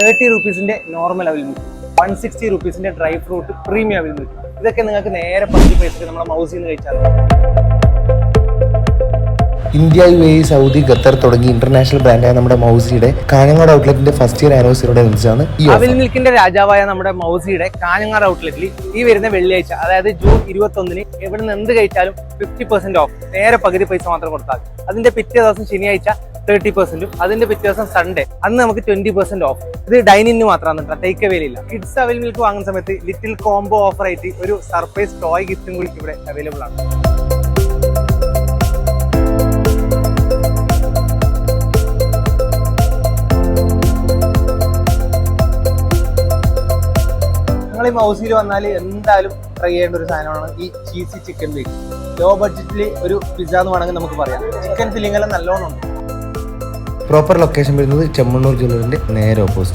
30 റുപ്പീസിന്റെ normal അവിൽ milk, 160 റുപ്പീസിന്റെ dry fruit premium അവിൽ milk. ഇതൊക്കെ നിങ്ങൾക്ക് നേരെ 10 പൈസക്ക് നമ്മുടെ മൗസിൽ നിന്ന് കഴിച്ചാൽ ഇന്ത്യ, UAE, സൗദി, ഖത്തർ തുടങ്ങി ഇന്റർനാഷണൽ ബ്രാൻഡായ നമ്മുടെ മൗസിയുടെ കാഞ്ഞങ്ങാട് ഔട്ട്ലെറ്റിന്റെ ഫസ്റ്റ് ഇയർ ആനിവേഴ്സറിയോടെ അനുസരിച്ചാണ് ഈ അവിൽ മിൽക്കിന്റെ രാജാവായ നമ്മുടെ മൗസിയുടെ കാഞ്ഞങ്ങാട് ഔട്ട്ലെറ്റിൽ ഈ വരുന്ന വെള്ളിയാഴ്ച, അതായത് ജൂൺ 21-ന് എവിടുന്ന് എന്ത് കഴിച്ചാലും 50% ഓഫ്, നേരെ പകുതി പൈസ മാത്രം കൊടുത്താൽ. അതിന്റെ പിറ്റേ ദിവസം ശനിയാഴ്ച 30%, അതിന്റെ പിറ്റേ ദിവസം സൺഡേ അന്ന് നമുക്ക് 20% ഓഫ്. ഇത് ഡൈനിന് മാത്രമാണ്, ടേക്ക് അവൈലില്ല. കിഡ്സ് അവിൽ മിൽക്ക് വാങ്ങുന്ന സമയത്ത് ലിറ്റിൽ കോംബോ ഓഫർ ആയിട്ട് ഒരു സർപ്രൈസ് ടോയ് ഗിഫ്റ്റും കൂടി ഇവിടെ അവൈലബിൾ ആണ്. നിങ്ങൾ ഈ മൗസിൽ വന്നാൽ എന്തായാലും ട്രൈ ചെയ്യേണ്ട ഒരു സാധനമാണ് ഈ ചീസി ചിക്കൻ ബേക്ക്. ലോ ബഡ്ജറ്റിൽ ഒരു പിസ്സ എന്ന് വേണമെങ്കിൽ നമുക്ക് പറയാം. ചിക്കൻ ഫില്ലിംഗ് എല്ലാം നല്ലോണം ഉണ്ട്. പ്രോപ്പർ ലൊക്കേഷൻ വരുന്നത് ചെമ്മണ്ണൂർ ജ്വല്ലറിന്റെ നേരെ ഓപ്പോസിറ്റ്.